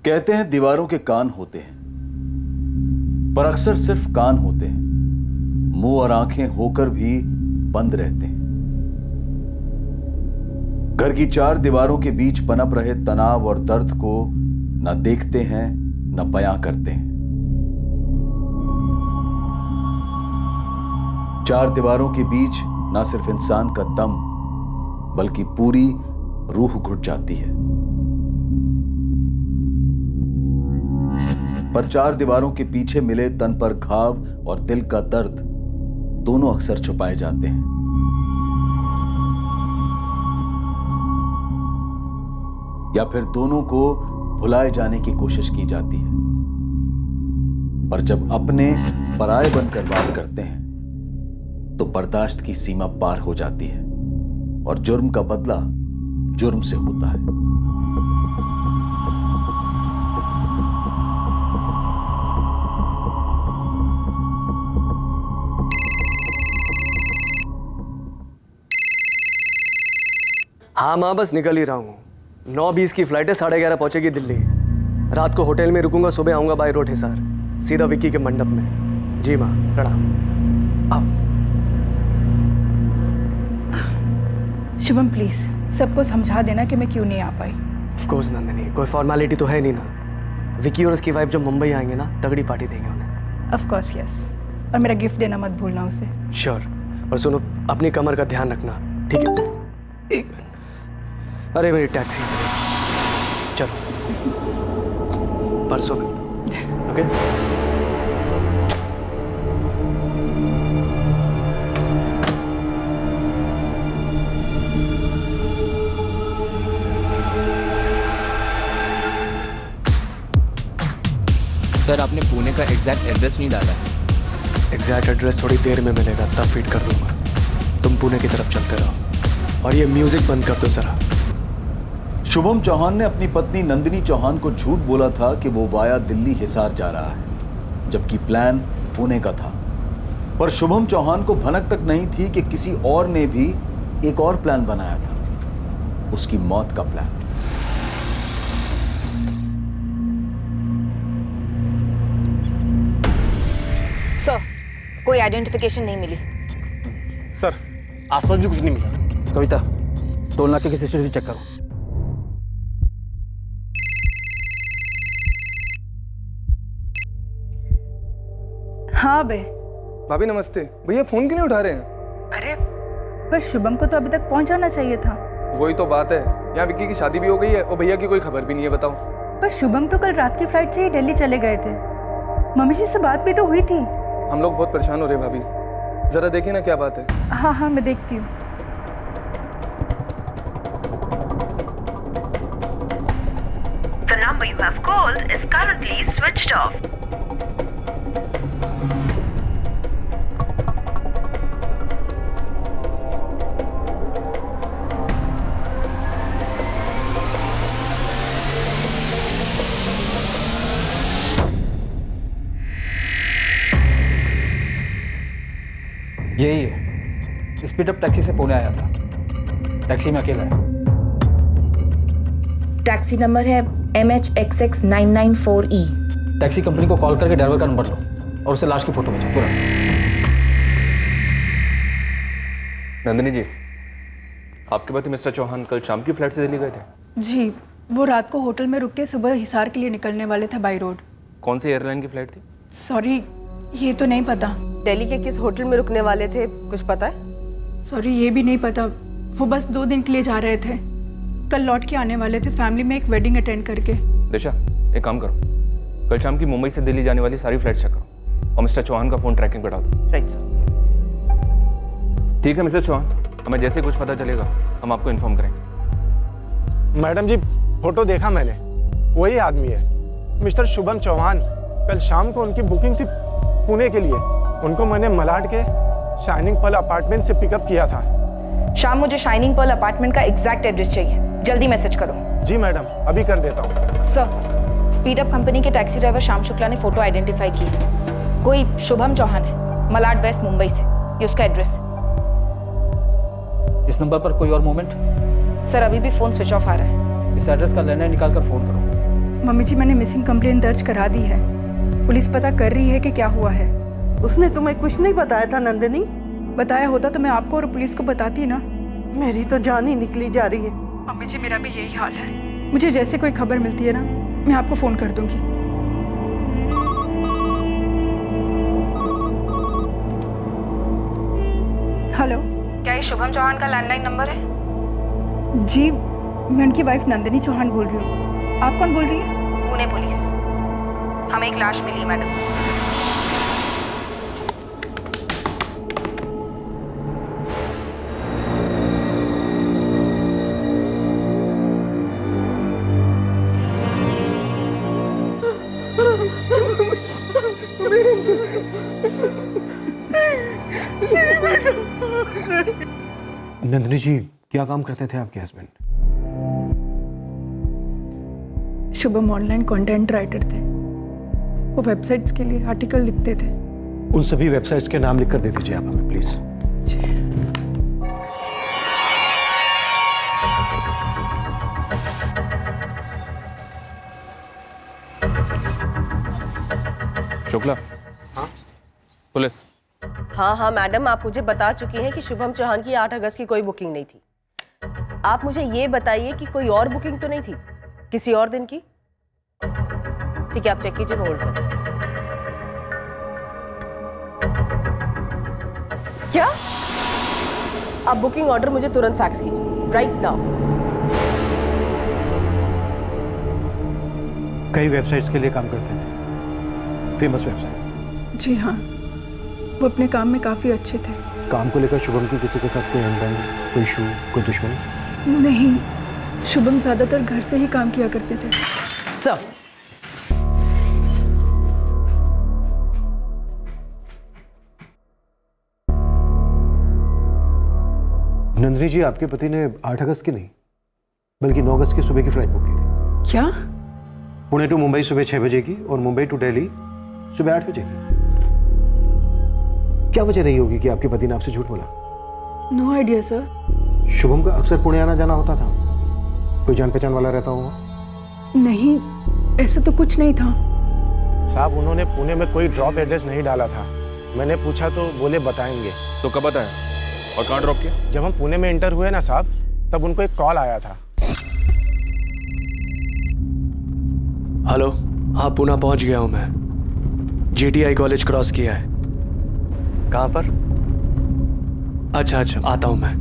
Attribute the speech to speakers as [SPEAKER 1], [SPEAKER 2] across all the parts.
[SPEAKER 1] कहते हैं दीवारों के कान होते हैं, पर अक्सर सिर्फ कान होते हैं, मुंह और आंखें होकर भी बंद रहते हैं। घर की चार दीवारों के बीच पनप रहे तनाव और दर्द को न देखते हैं न बयां करते हैं। चार दीवारों के बीच न सिर्फ इंसान का दम बल्कि पूरी रूह घुट जाती है। पर चार दीवारों के पीछे मिले तन पर घाव और दिल का दर्द दोनों अक्सर छुपाए जाते हैं। या फिर दोनों को भुलाए जाने की कोशिश की जाती है। पर जब अपने पराये बनकर बात करते हैं तो बर्दाश्त की सीमा पार हो जाती है और जुर्म का बदला जुर्म से होता है।
[SPEAKER 2] हाँ माँ, बस निकल ही रहा हूँ। 9:20 की फ्लाइट है, 11:30 पहुंचेगी दिल्ली। रात को होटल में रुकूंगा, सुबह आऊंगा बाय रोड हिसार, सीधा विक्की के मंडप में। जी माँ, प्रणाम। आओ।
[SPEAKER 3] शुभम प्लीज सबको समझा देना कि मैं क्यों नहीं आ पाई।
[SPEAKER 2] ऑफ कोर्स नंदिनी, कोई फॉर्मेलिटी तो है नहीं ना। विक्की और उसकी वाइफ जब मुंबई आएंगे ना, तगड़ी पार्टी देंगे उन्हें।
[SPEAKER 3] ऑफ कोर्स यस, और मेरा गिफ्ट देना मत भूलना उसे।
[SPEAKER 2] श्योर। और सुनो, अपनी कमर का ध्यान रखना, ठीक है? एक मिनट। अरे मेरी टैक्सी, चलो परसों मिलते हैं, ओके?
[SPEAKER 4] सर, आपने पुणे का एग्जैक्ट एड्रेस नहीं डाला है।
[SPEAKER 2] एग्जैक्ट एड्रेस थोड़ी देर में मिलेगा, तब फीड कर दूंगा। तुम पुणे की तरफ चलते रहो और ये म्यूजिक बंद कर दो जरा।
[SPEAKER 1] शुभम चौहान ने अपनी पत्नी नंदिनी चौहान को झूठ बोला था कि वो वाया दिल्ली हिसार जा रहा है, जबकि प्लान पुणे का था। पर शुभम चौहान को भनक तक नहीं थी कि किसी और ने भी एक और प्लान बनाया था, उसकी मौत का प्लान।
[SPEAKER 5] सर, कोई आइडेंटिफिकेशन नहीं मिली।
[SPEAKER 6] सर, आसपास भी कुछ नहीं मिला।
[SPEAKER 7] कविता, टोल नाके की सीसीटीवी चेक करो।
[SPEAKER 3] हाँ बे।
[SPEAKER 6] भाभी नमस्ते। भैया फोन क्यों नहीं उठा रहे हैं?
[SPEAKER 3] अरे पर शुभम को तो अभी तक पहुंच जाना चाहिए था।
[SPEAKER 6] वही तो बात है, यहाँ विक्की की शादी भी हो गई है और भैया की कोई खबर भी नहीं है। बताओ।
[SPEAKER 3] पर शुभम तो कल रात की फ्लाइट से ही दिल्ली चले गए थे। मम्मी जी से बात भी तो हुई थी।
[SPEAKER 6] हम लोग बहुत परेशान हो रहे हैं भाभी, जरा देखिए ना क्या बात है।
[SPEAKER 3] हाँ मैं देखती हूँ।
[SPEAKER 8] The number you have called is currently switched off.
[SPEAKER 7] यही है, स्पीड अप टैक्सी से पुणे आया था। टैक्सी में अकेला है।
[SPEAKER 5] टैक्सी नंबर है MHXX994E।
[SPEAKER 7] टैक्सी कंपनी को कॉल करके ड्राइवर का नंबर लो और उसे लाश की फोटो भेजो तुरंत।
[SPEAKER 9] नंदिनी जी, आपके पति मिस्टर चौहान कल शाम की फ्लाइट से दिल्ली गए थे?
[SPEAKER 3] जी, वो रात को होटल में रुक के सुबह हिसार के लिए निकलने वाले थे बाई रोड।
[SPEAKER 9] कौन सी एयरलाइन की फ्लाइट थी?
[SPEAKER 3] सॉरी, ये तो नहीं पता।
[SPEAKER 10] दिल्ली के किस होटल में रुकने वाले थे, कुछ पता है?
[SPEAKER 3] सॉरी, ये भी नहीं पता। वो बस 2 दिन के लिए जा रहे थे, कल लौट के आने वाले थे फैमिली में एक वेडिंग अटेंड करके।
[SPEAKER 9] दिशा, एक काम करो, कल शाम की मुंबई से दिल्ली जाने वाली सारी फ्लाइट्स चेक करो और मिस्टर चौहान का फोन ट्रैकिंग बढ़ा दो।
[SPEAKER 10] Right sir.
[SPEAKER 9] ठीक है मिस्टर चौहान, हमें जैसे कुछ पता चलेगा हम आपको इन्फॉर्म करेंगे।
[SPEAKER 6] मैडम जी, फोटो देखा मैंने, वही आदमी है, मिस्टर शुभम चौहान। कल शाम को उनकी बुकिंग थी पुणे के लिए। उनको मैंने मलाड के शाइनिंग पर्ल अपार्टमेंट से पिकअप किया था।
[SPEAKER 5] शाम मुझे शाइनिंग पर्ल अपार्टमेंट का एग्जैक्ट एड्रेस चाहिए, जल्दी मैसेज करो।
[SPEAKER 6] जी मैडम, अभी कर देता हूँ।
[SPEAKER 5] सर, स्पीड अप कंपनी के टैक्सी ड्राइवर श्याम शुक्ला ने फोटो आइडेंटिफाई की है। कोई शुभम चौहान है, मलाड वेस्ट मुंबई से, ये उसका एड्रेस है।
[SPEAKER 7] इस नंबर पर कोई और मूवमेंट?
[SPEAKER 5] सर, अभी भी फोन स्विच ऑफ आ रहा है।
[SPEAKER 7] इस एड्रेस का लैंडलाइन निकाल कर फोन करो।
[SPEAKER 3] मम्मी जी मैंने मिसिंग कंप्लेंट दर्ज करा दी है। पुलिस पता कर रही है कि क्या हुआ है।
[SPEAKER 11] उसने तुम्हें कुछ नहीं बताया था नंदिनी?
[SPEAKER 3] बताया होता तो मैं आपको और पुलिस को बताती ना।
[SPEAKER 11] मेरी तो जान ही निकली जा रही है।
[SPEAKER 3] मम्मी जी मेरा भी यही हाल है। मुझे जैसे कोई खबर मिलती है ना, मैं आपको फ़ोन कर दूंगी। हेलो,
[SPEAKER 5] क्या ये शुभम चौहान का लैंडलाइन नंबर है?
[SPEAKER 3] जी मैं उनकी वाइफ नंदिनी चौहान बोल रही हूँ। आप कौन बोल रही हैं?
[SPEAKER 5] पुणे पुलिस। हमें एक लाश मिली मैडम।
[SPEAKER 12] नंदिनी जी क्या काम करते थे आपके husband?
[SPEAKER 3] Shubham online content writer थे। वो वेबसाइट्स के लिए आर्टिकल लिखते थे।
[SPEAKER 12] उन सभी वेबसाइट्स के नाम लिखकर दे दीजिए आप हमें प्लीज।
[SPEAKER 9] शुक्ला।
[SPEAKER 10] हाँ
[SPEAKER 9] पुलिस।
[SPEAKER 10] हाँ हाँ मैडम, आप मुझे बता चुकी हैं कि शुभम चौहान की 8 अगस्त की कोई बुकिंग नहीं थी। आप मुझे ये बताइए कि कोई और बुकिंग तो नहीं थी किसी और दिन की? ठीक है, आप चेक कीजिए, मैं होल्ड कर। क्या? आप बुकिंग ऑर्डर मुझे तुरंत फैक्स कीजिए, राइट नाउ।
[SPEAKER 12] कई वेबसाइट्स के लिए काम करते थे, फेमस वेबसाइट।
[SPEAKER 3] जी हाँ, वो अपने काम में काफ़ी अच्छे थे।
[SPEAKER 12] काम को लेकर शुभम की किसी के साथ कोई अनबन, कोई इशू, कोई दुश्मनी?
[SPEAKER 3] नहीं, शुभम ज़्यादातर घर से ही काम किया करते थे।
[SPEAKER 10] सर,
[SPEAKER 12] नंदिनी जी आपके पति ने 8 अगस्त की नहीं बल्कि 9 अगस्त की सुबह की फ्लाइट बुक की थी।
[SPEAKER 3] क्या?
[SPEAKER 12] पुणे टू मुंबई सुबह 6 बजे की और मुंबई टू दिल्ली सुबह 8 बजे की। क्या वजह रही होगी कि आपके पति ने आपसे झूठ बोला?
[SPEAKER 3] No idea sir.
[SPEAKER 12] शुभम का अक्सर पुणे आना जाना होता था, कोई जान पहचान वाला रहता होगा?
[SPEAKER 3] नहीं, ऐसा तो कुछ नहीं था
[SPEAKER 6] साहब। उन्होंने पुणे में कोई ड्रॉप एड्रेस नहीं डाला था। मैंने पूछा तो बोले बताएंगे।
[SPEAKER 9] तो कब बताया और कहाँ ड्रॉप किया?
[SPEAKER 6] जब हम पुणे में एंटर हुए ना साहब, तब उनको एक कॉल आया था।
[SPEAKER 2] हेलो, हाँ पुणे पहुंच गया हूं मैं। GTI कॉलेज क्रॉस किया है। कहाँ पर? अच्छा अच्छा, आता हूं मैं।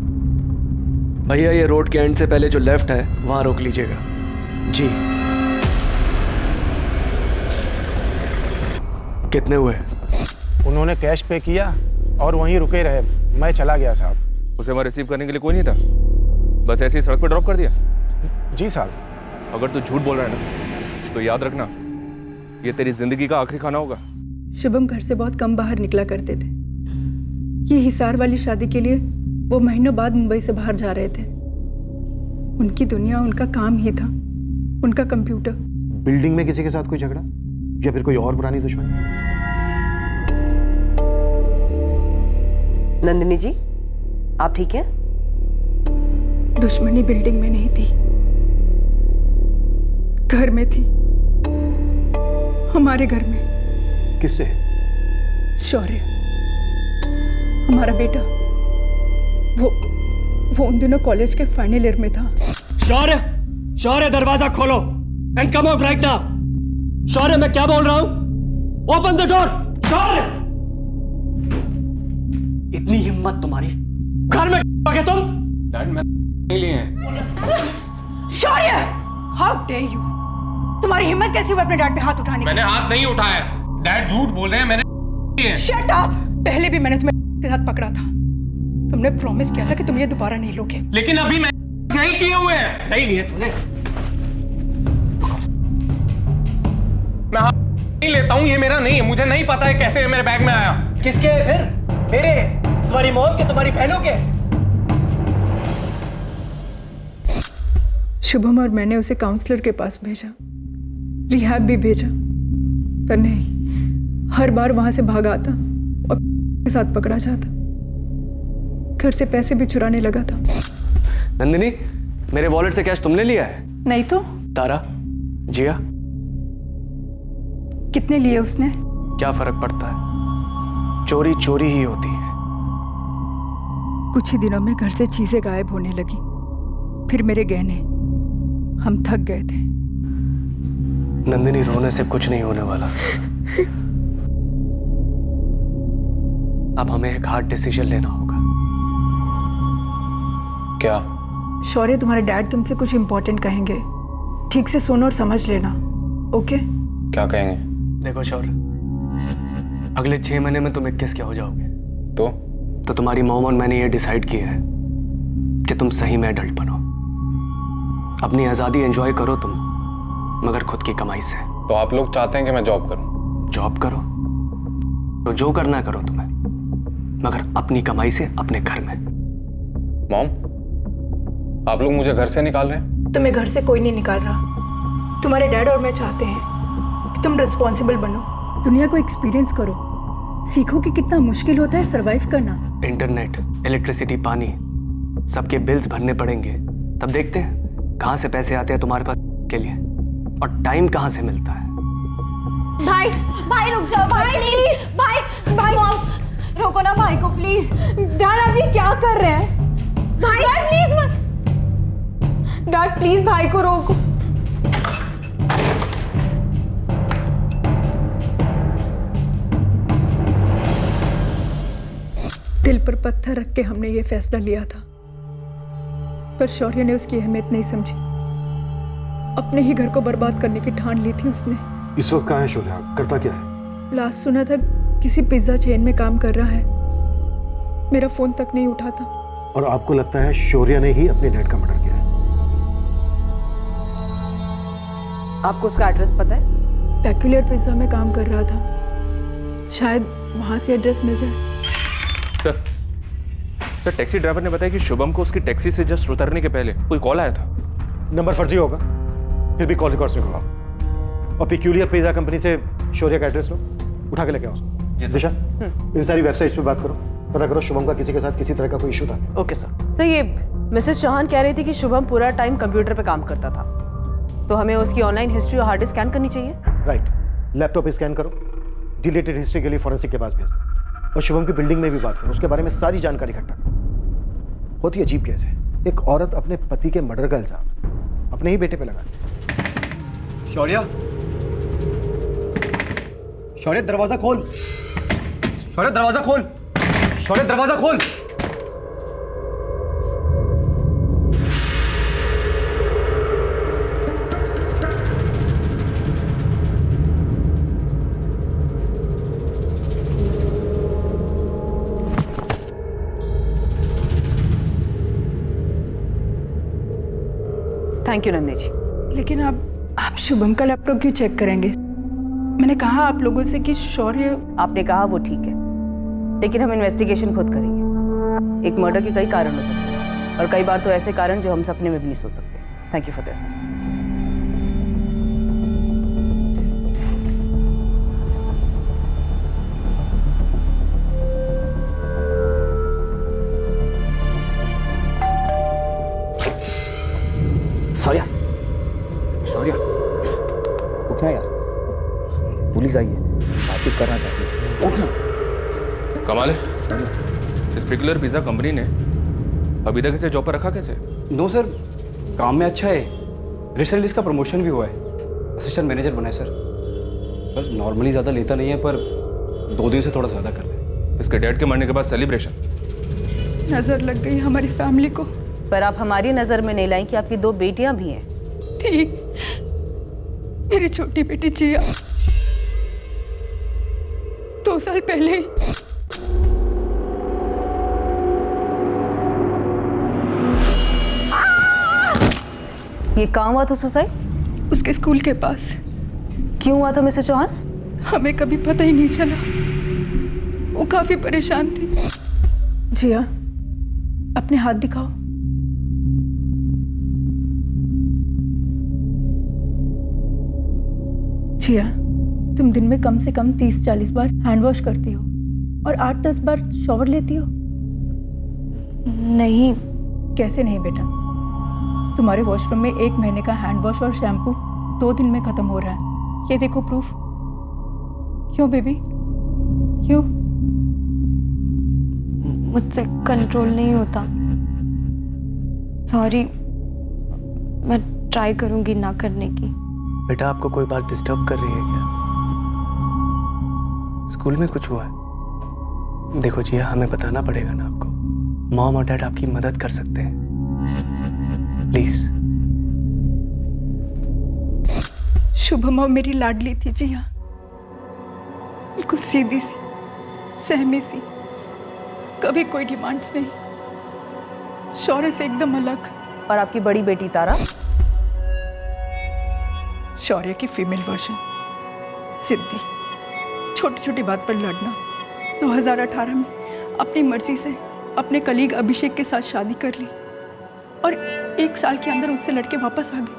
[SPEAKER 2] भैया ये रोड के एंड से पहले जो लेफ्ट है वहां रोक लीजिएगा। जी। कितने हुए?
[SPEAKER 6] उन्होंने कैश पे किया और वहीं रुके रहे। मैं चला गया साहब।
[SPEAKER 9] उसे वहाँ रिसीव करने के लिए कोई नहीं था, बस ऐसे ही सड़क पर ड्रॉप कर दिया?
[SPEAKER 6] जी साहब।
[SPEAKER 9] अगर तू झूठ बोल रहा है ना तो याद रखना, ये तेरी जिंदगी का आखिरी खाना होगा।
[SPEAKER 3] शुभम घर से बहुत कम बाहर निकला करते थे। ये हिसार वाली शादी के लिए वो महीनों बाद मुंबई से बाहर जा रहे थे। उनकी दुनिया उनका काम ही था, उनका कंप्यूटर।
[SPEAKER 12] बिल्डिंग में किसी के साथ कोई झगड़ा या फिर कोई और पुरानी दुश्मनी?
[SPEAKER 10] नंदिनी जी, आप ठीक हैं?
[SPEAKER 3] दुश्मनी बिल्डिंग में नहीं थी, घर में थी, हमारे घर में।
[SPEAKER 12] किससे?
[SPEAKER 3] शौर्य, हमारा बेटा। वो उन दिनों कॉलेज के फाइनल ईयर में था।
[SPEAKER 2] शौर्य, शौर्य दरवाजा खोलो and come out right now. Shaurya, मैं क्या बोल रहा हूं? Open the door. शौर्य, इतनी हिम्मत तुम्हारी, घर में गए तुम?
[SPEAKER 4] डैड मैं नहीं लिए हैं।
[SPEAKER 3] शौर्य, हाउ डेयर यू! तुम्हारी हिम्मत कैसी हुई अपने डैड पे हाथ उठाने की?
[SPEAKER 4] मैंने हाथ नहीं उठाया। डैड झूठ बोल रहे हैं, मैंने लिए हैं।
[SPEAKER 3] Shut up! पहले भी मैंने तुम्हें के साथ पकड़ा था। तुमने प्रॉमिस किया था कि तुम ये दोबारा नहीं लोगे।
[SPEAKER 4] लेकिन अभी मैं नहीं किए हुए हैं।
[SPEAKER 2] नहीं लिए तुमने?
[SPEAKER 4] मैं हाथ नहीं लेता हूँ, ये मेरा नहीं है। मुझे नहीं पता है कैसे ये मेरे बैग में आया।
[SPEAKER 2] किसके है फिर? मेरे? तुम्हारी मौत के? तुम्हारी बहनों के?
[SPEAKER 3] शुभम और मैंने उसे काउंसलर के पास भेजा, रिहैब भी भेजा, पर नहीं, हर बार वहां से भाग आता और के साथ पकड़ा जाता। घर से पैसे भी चुराने लगा था।
[SPEAKER 2] नंदिनी, मेरे वॉलेट से कैश तुमने लिया है?
[SPEAKER 3] नहीं तो।
[SPEAKER 2] तारा, जिया,
[SPEAKER 3] कितने लिए उसने?
[SPEAKER 2] क्या फर्क पड़ता है, चोरी चोरी ही होती है।
[SPEAKER 3] कुछ ही दिनों में घर से चीजें गायब होने लगी, फिर मेरे गहने। हम थक गए थे।
[SPEAKER 2] नंदिनी, रोने से कुछ नहीं होने वाला। अब हमें एक हार्ड डिसीजन लेना होगा।
[SPEAKER 9] क्या?
[SPEAKER 3] शौर्य, तुम्हारे डैड तुमसे कुछ इंपॉर्टेंट कहेंगे, ठीक से सुनो और समझ लेना, ओके?
[SPEAKER 9] क्या कहेंगे?
[SPEAKER 2] देखो शौर्य, अगले 6 महीने में तुम 21 के हो जाओगे। तो तुम्हारी मॉम और मैंने ये डिसाइड किया है कि तुम सही में एडल्ट बनो। अपनी आज़ादी एंजॉय करो तुम, मगर खुद की कमाई से।
[SPEAKER 9] तो आप लोग चाहते हैं कि मैं जॉब करूं?
[SPEAKER 2] जॉब करो तो जो करना करो तुम्हें, मगर अपनी कमाई से अपने घर में।
[SPEAKER 9] मॉम, आप लोग मुझे घर से निकाल रहे हैं?
[SPEAKER 3] तुम्हें घर से कोई नहीं निकाल रहा। तुम्हारे डैड और मैं चाहते हैं कि तुम रिस्पॉन्सिबल बनो, दुनिया को एक्सपीरियंस करो, सीखो कि कितना मुश्किल होता है सरवाइव करना।
[SPEAKER 2] इंटरनेट, इलेक्ट्रिसिटी, पानी, सबके बिल्स भरने पड़ेंगे, तब देखते हैं कहाँ से पैसे आते हैं तुम्हारे पास के लिए, और टाइम कहाँ से मिलता है।
[SPEAKER 5] भाई भाई रुक जाओ भाई, प्लीज भाई भाई मॉम रोको ना भाई को प्लीज। डैड आप ये क्या कर रहे हैं? भाई प्लीज मत। डैड प्लीज भाई को रोको। दिल पर पत्थर रख के हमने ये फैसला लिया था, पर शौर्य ने उसकी अहमियत नहीं समझी। अपने ही घर को बर्बाद करने की ठान ली थी उसने।
[SPEAKER 12] इस वक्त कहाँ है शौर्य? करता क्या है?
[SPEAKER 3] लास्ट सुना था किसी पिज्जा चेन में काम कर रहा है। मेरा फोन तक नहीं उठाता।
[SPEAKER 12] और आपको लगता है शौर्य ने ही अपने डैड का मर्डर किया है?
[SPEAKER 10] आपको उसका एड्रेस पता है?
[SPEAKER 3] पेक्यूलियर पिज्जा में काम कर रहा था, शायद वहां से एड्रेस मिल जाए।
[SPEAKER 9] सर, टैक्सी ड्राइवर ने बताया कि शुभम को उसकी टैक्सी से जस्ट उतरने के पहले कोई कॉल आया था।
[SPEAKER 12] नंबर फर्जी होगा, फिर भी कॉल रिकॉर्ड्स निकलवाओ और पेक्यूलियर पिज्जा कंपनी से शौर्य का एड्रेस लो, उठा के लेके आओ उसको। दिशा, इन सारी वेबसाइट्स पे बात करो, पता करो शुभम का किसी के साथ किसी तरह का कोई इशू था।
[SPEAKER 10] Okay sir. सर, ये मिसेस चौहान कह रही थी कि शुभम पूरा टाइम कंप्यूटर पे काम करता था, तो हमें उसकी ऑनलाइन हिस्ट्री और हार्ड डिस्क स्कैन करनी चाहिए।
[SPEAKER 12] राइट, लैपटॉप पे स्कैन करो, डिलीटेड हिस्ट्री के लिए फॉरेंसिक के पास भेज दो, और शुभम की बिल्डिंग में भी बात करो, उसके बारे में सारी जानकारी इकट्ठा करो। बहुत ही अजीब केस है, एक औरत अपने पति के मर्डर का इल्जाम अपने ही बेटे पे लगा दी।
[SPEAKER 7] शौर्य, शौर्य दरवाजा खोल, शौर्य दरवाजा खोल, शौर्य दरवाजा खोल।
[SPEAKER 10] Thank you Nandi ji.
[SPEAKER 3] लेकिन आप शुभम का लैपटॉप क्यों चेक करेंगे? मैंने कहा आप लोगों से कि शौर्य।
[SPEAKER 10] आपने कहा वो ठीक है, लेकिन हम इन्वेस्टिगेशन खुद करेंगे। एक मर्डर के कई कारण हो सकते हैं, और कई बार तो ऐसे कारण जो हम सपने में भी नहीं सोच सकते। Thank you for this.
[SPEAKER 7] Shaurya, Shaurya, उठना यार, पुलिस आई है, बातचीत करना चाहती है, उठना।
[SPEAKER 9] कमाल है, इस पर्टिकुलर पिज्जा कंपनी ने अभी तक इसे जॉब पर रखा कैसे?
[SPEAKER 7] नो सर, काम में अच्छा है, रिसेंटली इसका प्रमोशन भी हुआ है, असिस्टेंट मैनेजर बना है सर। सर नॉर्मली ज़्यादा लेता नहीं है, पर 2 दिन से थोड़ा ज़्यादा कर ले।
[SPEAKER 9] इसके डैड के मरने के बाद सेलिब्रेशन।
[SPEAKER 3] नजर लग गई हमारी फैमिली को।
[SPEAKER 10] पर आप हमारी नजर में नहीं लाई कि आपकी 2 बेटियां भी हैं।
[SPEAKER 3] थी मेरी छोटी बेटी जिया 2 साल पहले।
[SPEAKER 10] ये कहाँ हुआ था सुसाइड?
[SPEAKER 3] उसके स्कूल के पास।
[SPEAKER 10] क्यों हुआ था मिसेस चौहान?
[SPEAKER 3] हमें कभी पता ही नहीं चला, वो काफी परेशान थी। जिया, अपने हाथ दिखाओ। जिया, तुम दिन में कम से कम 30-40 बार हैंड वॉश करती हो और 8-10 बार शॉवर लेती हो?
[SPEAKER 5] नहीं।
[SPEAKER 3] कैसे नहीं बेटा? तुम्हारे वॉशरूम में 1 महीने का हैंड वॉश और शैम्पू 2 दिन में खत्म हो रहा है। ये देखो प्रूफ। क्यों बेबी, क्यों?
[SPEAKER 5] मुझसे कंट्रोल नहीं होता। सॉरी, मैं ट्राई करूंगी ना करने की।
[SPEAKER 2] बेटा आपको कोई बात डिस्टर्ब कर रही है क्या? स्कूल में कुछ हुआ है? देखो जिया, हमें बताना पड़ेगा ना आपको। मॉम और डैड आपकी मदद कर सकते हैं, प्लीज।
[SPEAKER 3] शुभम और मेरी लाडली थी जिया, बिल्कुल सीधी सी, सहमी सी, कभी कोई डिमांड्स नहीं, शौर्य से एकदम अलग।
[SPEAKER 10] और आपकी बड़ी बेटी तारा?
[SPEAKER 3] शौर्य की फीमेल वर्जन, सिद्धि। छोटी छोटी बात पर लड़ना। 2018 में अपनी मर्जी से अपने कलीग अभिषेक के साथ शादी कर ली और 1 साल के अंदर उससे लड़के वापस आ गई।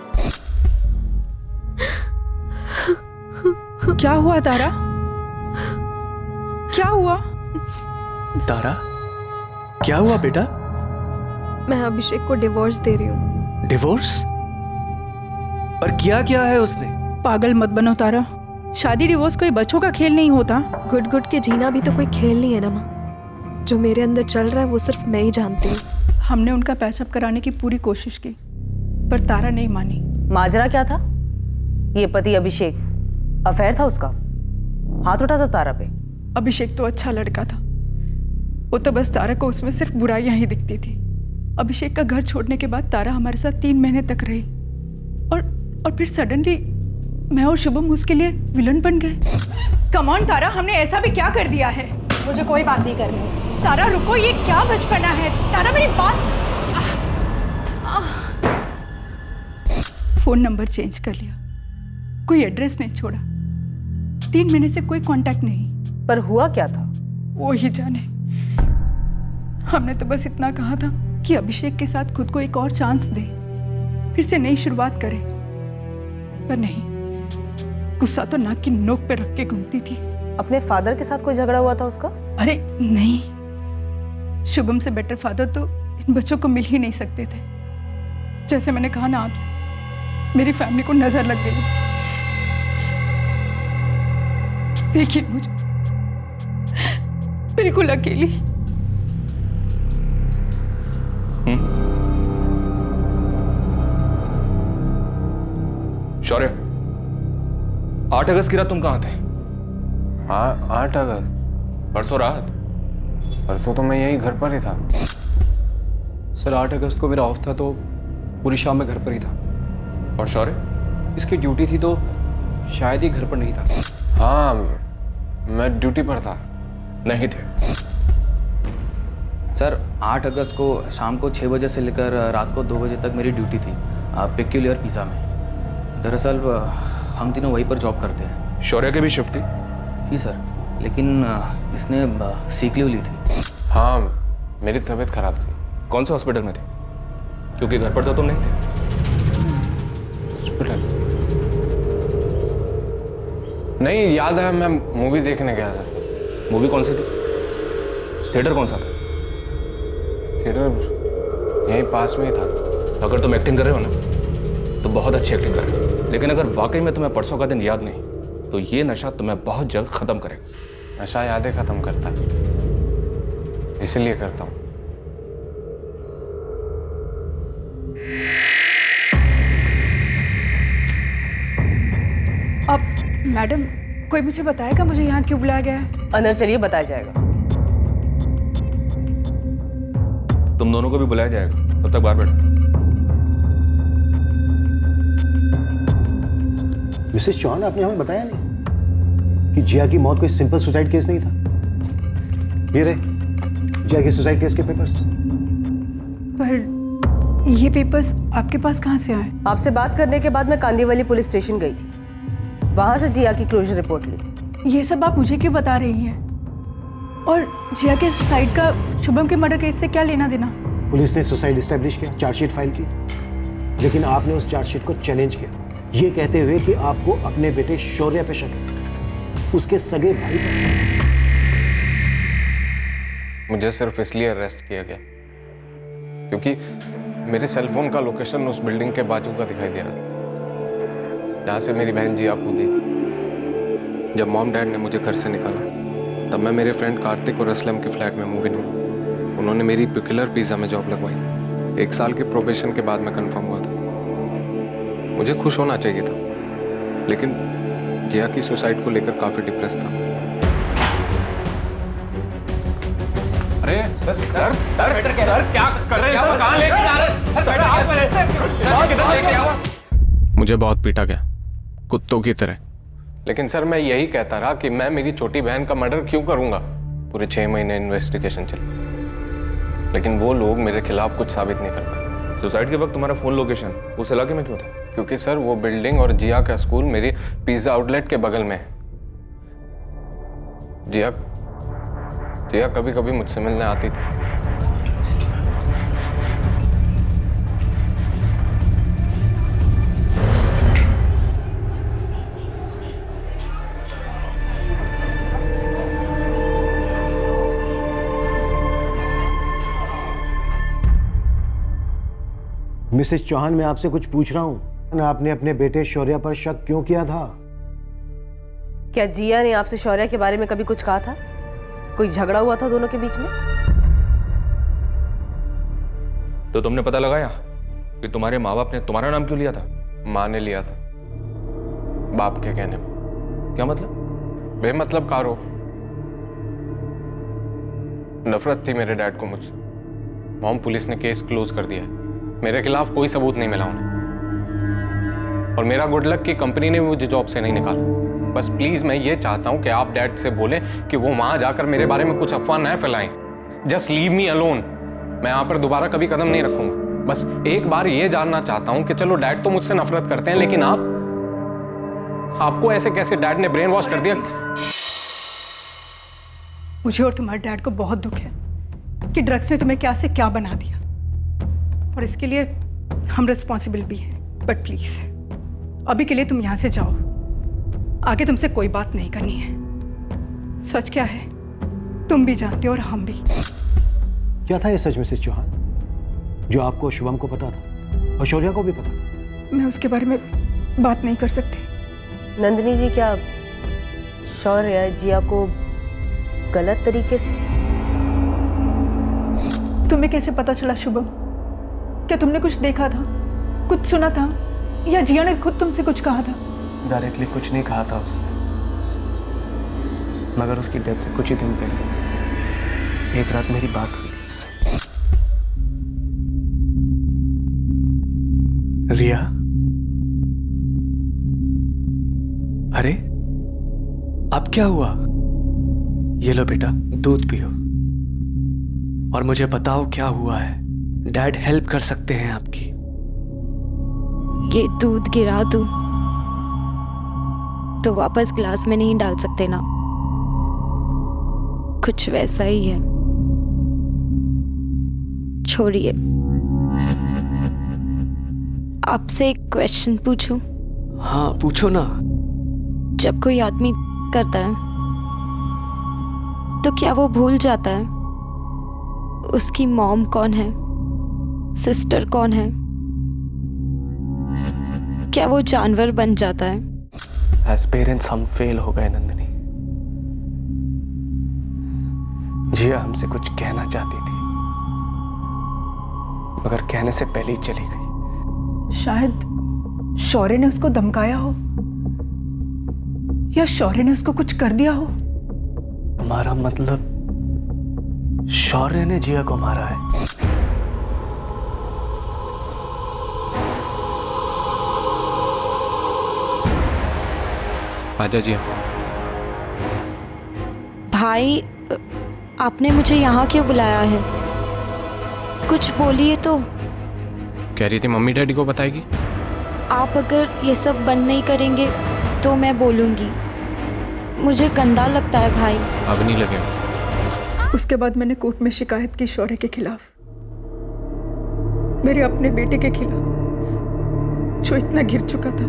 [SPEAKER 3] क्या हुआ तारा? क्या हुआ?
[SPEAKER 2] तारा, क्या हुआ बेटा?
[SPEAKER 5] मैं अभिषेक को डिवोर्स दे रही हूँ।
[SPEAKER 2] डिवोर्स? पर किया क्या है उसने?
[SPEAKER 3] पागल मत बनो तारा, शादी डिवोर्स कोई बच्चों का खेल नहीं होता।
[SPEAKER 5] घुट घुट के जीना भी तो कोई खेल नहीं है ना माँ। जो मेरे अंदर चल रहा है वो सिर्फ मैं ही जानती हूँ।
[SPEAKER 3] हमने उनका पैचअप कराने की पूरी कोशिश की, पर तारा नहीं मानी।
[SPEAKER 10] माजरा क्या था? ये पति अभिषेक, अफेयर था उसका? हाथ उठा था तारा पे?
[SPEAKER 3] अभिषेक तो अच्छा लड़का था, वो तो बस तारा को उसमें सिर्फ बुराइयां ही दिखती थी। अभिषेक का घर छोड़ने के बाद तारा हमारे साथ 3 महीने तक रही और फिर सडनली मैं और शुभम उसके लिए विलन बन गए। कम ऑन तारा, हमने ऐसा भी क्या कर दिया है?
[SPEAKER 5] मुझे कोई बात नहीं करनी।
[SPEAKER 3] तारा रुको, ये क्या बचपना है? तारा मेरी बात। फोन नंबर चेंज कर लिया, कोई एड्रेस नहीं छोड़ा, 3 महीने से कोई कांटेक्ट नहीं।
[SPEAKER 10] पर हुआ क्या था?
[SPEAKER 3] वो ही जाने। हमने तो बस इतना कहा था कि अभिषेक के साथ खुद को एक और चांस दे, फिर से नई शुरुआत करे, पर नहीं, गुस्सा तो नाक की नोक पे रख के घूमती थी।
[SPEAKER 10] अपने फादर के साथ कोई झगड़ा हुआ था उसका?
[SPEAKER 3] अरे नहीं, शुभम से बेटर फादर तो इन बच्चों को मिल ही नहीं सकते थे। जैसे मैंने कहा ना आपसे, मेरी फैमिली को नजर लग गई। देखिए मुझे बिल्कुल अकेली।
[SPEAKER 9] शौर्य, 8 अगस्त की रात तुम कहाँ थे?
[SPEAKER 4] 8 अगस्त?
[SPEAKER 9] परसों रात?
[SPEAKER 4] परसों तो मैं यही घर पर ही था।
[SPEAKER 7] सर 8 अगस्त को मेरा ऑफ था, तो पूरी शाम मैं घर पर ही था।
[SPEAKER 9] और शौर्य?
[SPEAKER 7] इसकी ड्यूटी थी तो शायद ही घर पर नहीं था।
[SPEAKER 4] हाँ, मैं ड्यूटी पर था।
[SPEAKER 9] नहीं थे।
[SPEAKER 13] सर 8 अगस्त को शाम को 6 बजे से लेकर रात को 2 बजे तक मेरी ड्यूटी थी पेक्यूलियर पिज़्ज़ा में। दरअसल हम तीनों वहीं पर जॉब करते हैं।
[SPEAKER 9] शौर्य की भी शिफ्ट
[SPEAKER 13] थी सर, लेकिन इसने सीक लीव ली थी।
[SPEAKER 4] हाँ, मेरी तबीयत खराब थी।
[SPEAKER 9] कौन से हॉस्पिटल में थे? क्योंकि घर पर तो तुम नहीं थे।
[SPEAKER 4] हॉस्पिटल? नहीं, याद है, मैं मूवी देखने गया था।
[SPEAKER 9] मूवी कौन सी थी? थिएटर कौन सा था?
[SPEAKER 4] थिएटर यहीं पास में ही था।
[SPEAKER 9] अगर तुम एक्टिंग कर रहे हो ना, तो बहुत अच्छी एक्टिंग कर रहे हो, लेकिन अगर वाकई में तुम्हें परसों का दिन याद नहीं, तो ये नशा तुम्हें बहुत जल्द खत्म करेगा।
[SPEAKER 4] नशा यादें खत्म करता है, इसलिए करता हूँ।
[SPEAKER 3] अब मैडम, कोई मुझे बताएगा मुझे यहाँ क्यों बुलाया गया है?
[SPEAKER 10] अंदर चलिए, बताया जाएगा।
[SPEAKER 9] तुम दोनों को भी बुलाया जाएगा, तब तक बाहर बैठो।
[SPEAKER 12] मिसेस चौहान, आपने हमें बताया नहीं कि जिया की मौत कोई सिंपल सुसाइड केस नहीं था। ये रहे जिया के सुसाइड केस के पेपर्स।
[SPEAKER 3] पर ये पेपर्स आपके पास कहाँ से आए?
[SPEAKER 10] आपसे बात करने के बाद मैं कांदीवली पुलिस स्टेशन गई थी, वहां से जिया की क्लोजर रिपोर्ट ली।
[SPEAKER 3] ये सब आप मुझे क्यों बता रही हैं? और जिया के सुसाइड का शुभम के मर्डर केस से क्या लेना देना?
[SPEAKER 12] पुलिस ने सुसाइड एस्टेब्लिश किया, चार्जशीट फाइल की, लेकिन आपने उस चार्जशीट को चैलेंज किया, ये कहते हुए कि आपको अपने बेटे शौर्य पे शक है, उसके सगे भाई पर।
[SPEAKER 4] मुझे सिर्फ इसलिए अरेस्ट किया गया क्योंकि मेरे सेलफोन का लोकेशन उस बिल्डिंग के बाजू का दिखाई दे रहा था जहां से मेरी बहन जिया कूदी थी। जब मॉम डैड ने मुझे घर से निकाला तब मैं मेरे फ्रेंड कार्तिक और असलम के फ्लैट में मूव इन हुआ। उन्होंने मेरी पिकुलर पिज़्ज़ा में जॉब लगवाई। 1 साल के प्रोबेशन के बाद मैं कंफर्म हुआ था। मुझे खुश होना चाहिए था, लेकिन जिया की सुसाइड को लेकर काफ़ी डिप्रेस था। अरे सर क्या कर रहे हैं? कहाँ लेके जा रहे हैं? मुझे बहुत पीटा गया कुत्तों की तरह, लेकिन सर मैं यही कहता रहा कि मैं मेरी छोटी बहन का मर्डर क्यों करूंगा। पूरे 6 महीने इन्वेस्टिगेशन चली, लेकिन वो लोग मेरे खिलाफ कुछ साबित नहीं कर पाए।
[SPEAKER 9] सुसाइड के वक्त तुम्हारा फ़ोन लोकेशन उस इलाके में क्यों था?
[SPEAKER 4] क्योंकि सर वो बिल्डिंग और जिया का स्कूल मेरी पिज़्ज़ा आउटलेट के बगल में है। जिया कभी कभी मुझसे मिलने आती थी।
[SPEAKER 12] मिसेस चौहान, मैं आपसे कुछ पूछ रहा हूं। आपने अपने बेटे शौर्य पर शक क्यों किया था?
[SPEAKER 10] क्या जिया ने आपसे शौर्य के बारे में कभी कुछ कहा था? कोई झगड़ा हुआ था दोनों के बीच में?
[SPEAKER 9] तो तुमने पता लगाया कि तुम्हारे माँ बाप ने तुम्हारा नाम क्यों लिया था?
[SPEAKER 4] माँ ने लिया था, बाप के कहने पर।
[SPEAKER 9] क्या मतलब?
[SPEAKER 4] बेमतलब कारो। नफरत थी मेरे डैड को मुझसे। मॉम पुलिस ने केस क्लोज कर दिया है। मेरे खिलाफ कोई सबूत नहीं मिला उन्हें, और मेरा गुड लक कि कंपनी ने मुझे जॉब से नहीं निकाला। बस प्लीज मैं ये चाहता हूं कि आप डैड से बोलें कि वो वहां जाकर मेरे बारे में कुछ अफवाह न फैलाएं। Just leave me alone. मैं यहां पर दोबारा कभी कदम नहीं रखूंगा। बस एक बार ये जानना चाहता हूं कि चलो डैड तो मुझसे नफरत करते हैं, लेकिन आपको ऐसे कैसे डैड ने ब्रेन वॉश कर दिया?
[SPEAKER 3] मुझे और तुम्हारे डैड को बहुत दुख है कि ड्रग्स ने तुम्हें क्या से क्या बना दिया, और इसके लिए हम रिस्पॉन्सिबल भी हैं। बट प्लीज अभी के लिए तुम यहां से जाओ। आगे तुमसे कोई बात नहीं करनी है। सच क्या है तुम भी जानते हो और हम भी।
[SPEAKER 12] क्या था ये सच मिसेस चौहान, जो आपको शुभम को पता था और शौर्य को भी पता था?
[SPEAKER 3] मैं उसके बारे में बात नहीं कर सकती।
[SPEAKER 10] नंदिनी जी, क्या शौर्य जिया को गलत तरीके से?
[SPEAKER 3] तुम्हें कैसे पता चला शुभम? क्या तुमने कुछ देखा था, कुछ सुना था, या जिया ने खुद तुमसे कुछ कहा था?
[SPEAKER 2] डायरेक्टली कुछ नहीं कहा था उसने, मगर उसकी डेथ से कुछ ही दिन पहले एक रात मेरी बात हुई थी उससे। रिया, अरे अब क्या हुआ? ये लो बेटा, दूध पियो और मुझे बताओ क्या हुआ है। डैड हेल्प कर सकते हैं आपकी।
[SPEAKER 5] ये दूध गिरा दूं तो वापस ग्लास में नहीं डाल सकते ना? कुछ वैसा ही है। छोड़िए, आपसे एक क्वेश्चन पूछूं?
[SPEAKER 2] हाँ पूछो ना।
[SPEAKER 5] जब कोई आदमी करता है तो क्या वो भूल जाता है उसकी मॉम कौन है, सिस्टर कौन है? क्या वो जानवर बन जाता है?
[SPEAKER 2] एज पेरेंट्स हम फेल हो गए नंदिनी। जिया हमसे कुछ कहना चाहती थी, मगर कहने से पहले ही चली गई।
[SPEAKER 3] शायद शौर्य ने उसको धमकाया हो, या शौर्य ने उसको कुछ कर दिया हो।
[SPEAKER 2] तुम्हारा मतलब शौर्य ने जिया को मारा है?
[SPEAKER 4] आजा जिया।
[SPEAKER 5] भाई, आपने मुझे यहाँ क्यों बुलाया है? कुछ बोलिए तो।
[SPEAKER 4] कह रही थी मम्मी डैडी को बताएगी।
[SPEAKER 5] आप अगर ये सब बंद नहीं करेंगे तो मैं बोलूँगी। मुझे गंदा लगता है भाई।
[SPEAKER 4] अब नहीं लगेगा।
[SPEAKER 3] उसके बाद मैंने कोर्ट में शिकायत की शौर्य के खिलाफ, मेरे अपने बेटे के खिलाफ, जो इतना गिर चुका था।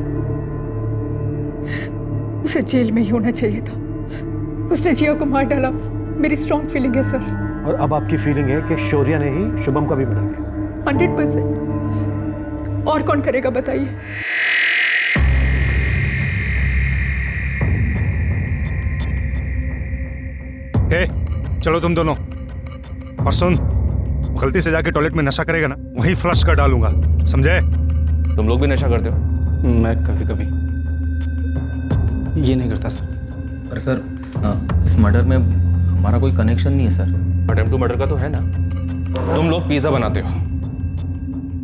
[SPEAKER 3] उसे जेल में ही होना चाहिए था। उसने जिया को मार डाला। मेरी स्ट्रॉन्ग फीलिंग है सर।
[SPEAKER 12] और अब आपकी फीलिंग है कि शौर्य ने ही शुभम का भी मर्डर किया?
[SPEAKER 3] 100%। और कौन करेगा बताइए?
[SPEAKER 14] ए, चलो तुम दोनों। और सुन, गलती से जाके टॉयलेट में नशा करेगा ना, वहीं फ्लश कर डालूंगा, समझे?
[SPEAKER 9] तुम लोग भी नशा करते हो?
[SPEAKER 7] मैं कभी कभी ये नहीं करता सर।
[SPEAKER 13] पर सर इस मर्डर में हमारा कोई कनेक्शन नहीं है सर।
[SPEAKER 9] अटेम्प्ट टू मर्डर का तो है ना। तुम लोग पिज्जा बनाते हो,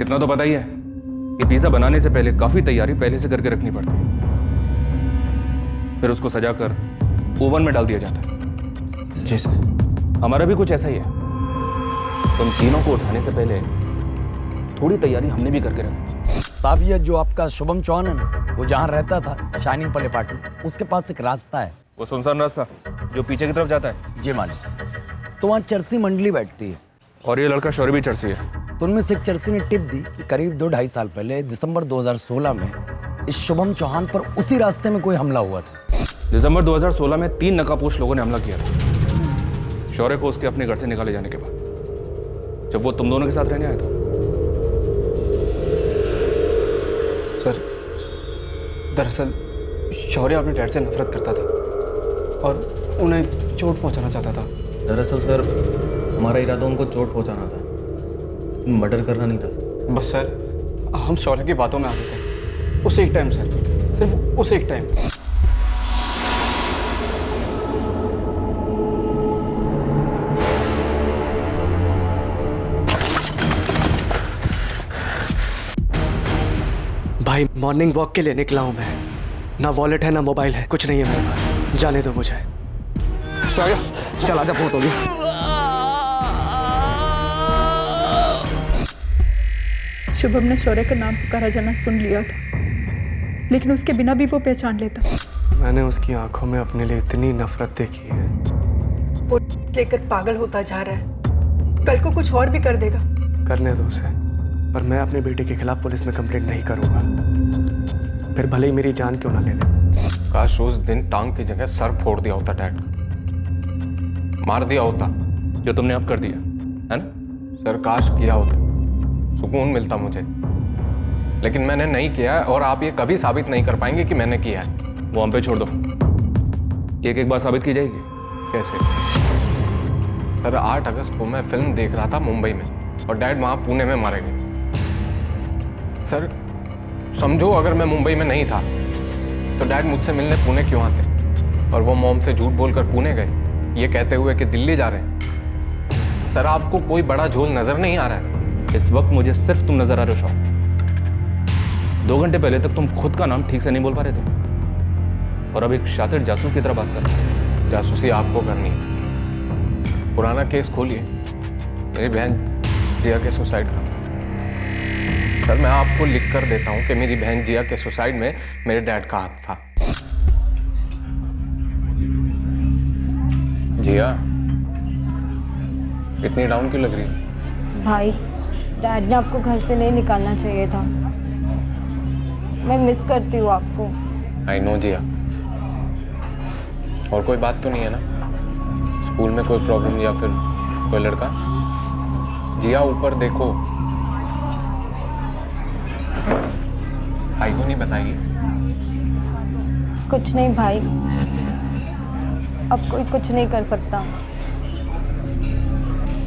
[SPEAKER 9] इतना तो पता ही है कि पिज्जा बनाने से पहले काफी तैयारी पहले से करके रखनी पड़ती है, फिर उसको सजाकर ओवन में डाल दिया जाता है।
[SPEAKER 7] जी सर।
[SPEAKER 9] हमारा भी कुछ ऐसा ही है। तुम तीनों को उठाने से पहले थोड़ी तैयारी हमने भी करके रखी।
[SPEAKER 15] साहब ये जो आपका शुभम चौहान है ना, वो जहाँ रहता था शाइनिंग पल अपार्टमेंट, उसके पास एक रास्ता है।
[SPEAKER 9] वो सुनसान रास्ता जो पीछे की तरफ जाता है?
[SPEAKER 15] जी मालिक। तो वहाँ चरसी मंडली बैठती है।
[SPEAKER 9] और ये लड़का शौर्य भी चरसी है।
[SPEAKER 15] तो उनमें से एक चरसी ने टिप दी कि करीब 2-2.5 साल पहले दिसंबर 2016 में इस शुभम चौहान पर उसी रास्ते में कोई हमला हुआ था।
[SPEAKER 9] दिसंबर 2016 में 3 नकाबपोश लोगों ने हमला किया था शौर्य को उसके अपने घर से निकाले जाने के बाद, जब वो तुम दोनों के साथ रहने आया था।
[SPEAKER 2] सर दरअसल शौर्य अपने डैड से नफरत करता था और उन्हें चोट पहुंचाना चाहता था।
[SPEAKER 13] दरअसल सर हमारा इरादा उनको चोट पहुंचाना था, मर्डर करना नहीं था सर।
[SPEAKER 2] बस सर हम शौर्य की बातों में आ गए थे उस एक टाइम सर, सिर्फ उस एक टाइम। भाई मॉर्निंग वॉक के लिए निकला हूं मैं, ना वॉलेट है ना मोबाइल है, कुछ नहीं है मेरे पास, जाने दो मुझे।
[SPEAKER 9] शौर्य चल आजा, फोन होगी।
[SPEAKER 3] शुभम ने शौर्य का नाम पुकारा जाना सुन लिया था, लेकिन उसके बिना भी वो पहचान लेता।
[SPEAKER 2] मैंने उसकी आंखों में अपने लिए इतनी नफरत देखी है।
[SPEAKER 3] वो लेकर पागल होता जा रहा है, कल को कुछ और भी कर देगा।
[SPEAKER 2] करने दो उसे, पर मैं अपने बेटे के खिलाफ पुलिस में कंप्लेंट नहीं करूंगा, फिर भले ही मेरी जान क्यों ना ले ले।
[SPEAKER 4] काश उस दिन टांग की जगह सर फोड़ दिया होता डैड का, मार दिया होता
[SPEAKER 9] जो तुमने अब कर दिया है ना।
[SPEAKER 4] सर काश किया होता, सुकून मिलता मुझे, लेकिन मैंने नहीं किया है और आप ये कभी साबित नहीं कर पाएंगे कि मैंने किया है।
[SPEAKER 9] वो हम पे छोड़ दो, एक एक बार साबित की जाएगी।
[SPEAKER 4] कैसे? सर 8 अगस्त को मैं फिल्म देख रहा था मुंबई में और डैड वहाँ पुणे में मारे गए। सर समझो अगर मैं मुंबई में नहीं था तो डैड मुझसे मिलने पुणे क्यों आते, और वो मॉम से झूठ बोलकर पुणे गए ये कहते हुए कि दिल्ली जा रहे हैं। सर आपको कोई बड़ा झोल नजर नहीं आ रहा है?
[SPEAKER 9] इस वक्त मुझे सिर्फ तुम नजर आ रहे हो शौर्य। 2 घंटे पहले तक तुम खुद का नाम ठीक से नहीं बोल पा रहे थे और अब एक शातिर जासूस की तरह बात कर रहे हो।
[SPEAKER 4] जासूसी आपको करनी है। पुराना केस खोलिए, मेरी बहन जिया के सुसाइड का। सर मैं आपको लिख कर देता हूं कि मेरी बहन जिया के सुसाइड में मेरे डैड का हाथ था। जिया इतनी डाउन क्यों लग रही है?
[SPEAKER 5] भाई डैड ने आपको घर से नहीं निकालना चाहिए था, मैं मिस करती हूँ आपको।
[SPEAKER 4] आई नो जिया। और कोई बात तो नहीं है ना? स्कूल में कोई प्रॉब्लम या फिर कोई लड़का? जिया ऊपर देखो। भाई को नहीं बताइए।
[SPEAKER 5] कुछ नहीं भाई, अब कोई कुछ नहीं कर सकता,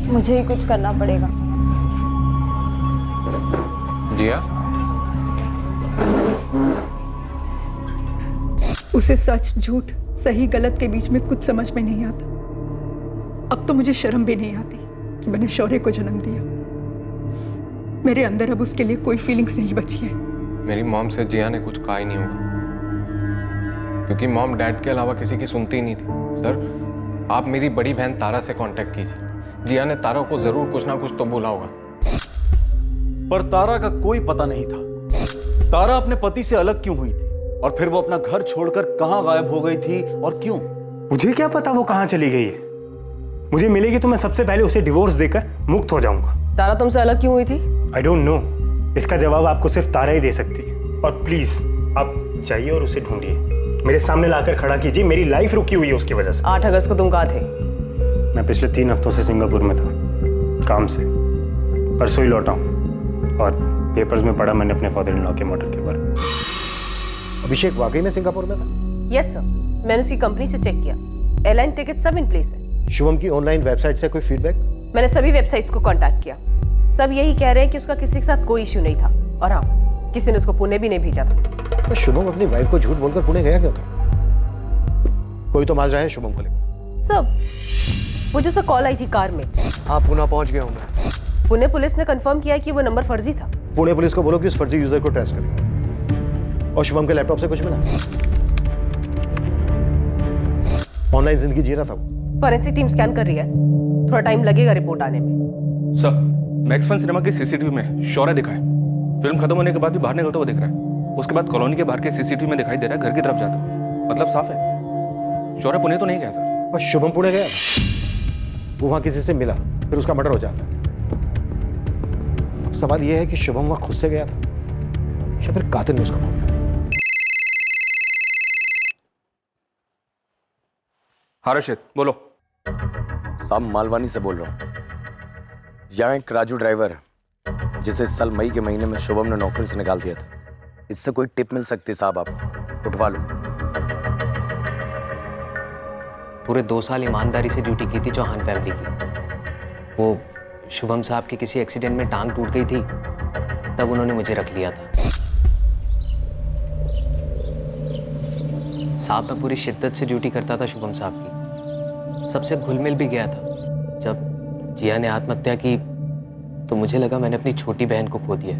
[SPEAKER 5] मुझे ही कुछ करना पड़ेगा।
[SPEAKER 4] जिया
[SPEAKER 3] उसे सच झूठ सही गलत के बीच में कुछ समझ में नहीं आता। अब तो मुझे शर्म भी नहीं आती कि मैंने शौर्य को जन्म दिया। मेरे अंदर अब उसके लिए कोई फीलिंग्स नहीं बची है।
[SPEAKER 4] मेरी मॉम से जिया ने कुछ कहा ही नहीं होगा, क्योंकि मॉम डैड के अलावा किसी की सुनती ही नहीं थी। सर आप मेरी बड़ी बहन तारा से कांटेक्ट कीजिए, जिया ने तारा को जरूर कुछ ना कुछ तो बोला होगा।
[SPEAKER 1] पर तारा का कोई पता नहीं था। तारा अपने पति से अलग क्यों हुई थी और फिर वो अपना घर छोड़कर कहां गायब हो गई थी और क्यों?
[SPEAKER 6] मुझे क्या पता वो कहां चली गई है। मुझे मिलेगी तो मैं सबसे पहले उसे डिवोर्स देकर मुक्त हो जाऊंगा।
[SPEAKER 10] तारा तुमसे अलग क्यों हुई थी?
[SPEAKER 6] आई डोंट नो, इसका जवाब आपको सिर्फ तारा ही दे सकती है। और प्लीज आप जाइए और उसे ढूंढिए, मेरे सामने लाकर खड़ा कीजिए। मेरी लाइफ रुकी हुई है उसकी वजह से।
[SPEAKER 10] 8 अगस्त को तुम कहाँ थे?
[SPEAKER 6] मैं पिछले 3 हफ्तों से सिंगापुर में था, काम से। परसों ही लौटा हूँ और पेपर्स में पढ़ा मैंने अपने फादर इन लॉ के मर्डर के बारे में।
[SPEAKER 12] अभिषेक वाकई में सिंगापुर में था?
[SPEAKER 10] यस सर, मैंने उसकी कंपनी से चेक किया, एयरलाइन टिकट सब इन प्लेस है।
[SPEAKER 12] शुभम की ऑनलाइन वेबसाइट से कोई फीडबैक?
[SPEAKER 10] मैंने सभी वेबसाइट्स को कांटेक्ट किया, सब यही कह रहे हैं कि उसका किसी के साथ कोई इश्यू नहीं था, और हाँ, किसी ने उसको पुणे भी नहीं भेजा था।
[SPEAKER 12] तो शुभम अपनी वाइफ को झूठ बोलकर पुणे गया क्यों था? कोई तो माजरा है शुभम को लेकर।
[SPEAKER 10] सब मुझे उससे कॉल आई थी कार में।
[SPEAKER 2] हाँ, पुणे पहुंच गया हूँ मैं।
[SPEAKER 10] पुणे पुलिस ने कंफर्म किया कि वो नंबर फर्जी था।
[SPEAKER 12] पुणे पुलिस को बोलो कि उस फर्जी यूजर को ट्रेस करें। और शुभम के लैपटॉप से कुछ मिला? ऑनलाइन जिंदगी जी रहा था वो।
[SPEAKER 10] फॉरेंसिक टीम स्कैन कर रही है, थोड़ा टाइम लगेगा रिपोर्ट आने में।
[SPEAKER 9] सर, मैक्स फन सिनेमा की सीसीटीवी में शौर्य दिखा है। फिल्म खत्म होने के बाद भी बाहर निकलता हुआ दिख रहा है। उसके बाद कॉलोनी के बाहर के सीसीटीवी में दिखाई दे रहा है घर की तरफ जाता हुआ। मतलब साफ है, शौर्य पुणे तो नहीं गया सर।
[SPEAKER 12] और शुभम पुणे गया था, वो वहां किसी से मिला, फिर उसका मर्डर हो जाता है। अब सवाल यह है कि शुभम वहां खुद से गया था या फिर कातिल ने उसको मारा।
[SPEAKER 9] हाँ रशिद, बोलो।
[SPEAKER 15] साहब, मालवानी से बोल रहा हूँ। यहाँ एक राजू ड्राइवर है जिसे इस साल मई के महीने में शुभम ने नौकरी से निकाल दिया था। इससे कोई टिप मिल सकती साहब, आप उठवा लो।
[SPEAKER 16] पूरे 2 साल ईमानदारी से ड्यूटी की थी चौहान फैमिली की। वो शुभम साहब की किसी एक्सीडेंट में टांग टूट गई थी, तब उन्होंने मुझे रख लिया था। साहब, मैं पूरी शिद्दत से ड्यूटी करता था शुभम साहब की, सबसे घुल मिल भी गया था। जब जिया ने आत्महत्या की तो मुझे लगा मैंने अपनी छोटी बहन को खो दिया।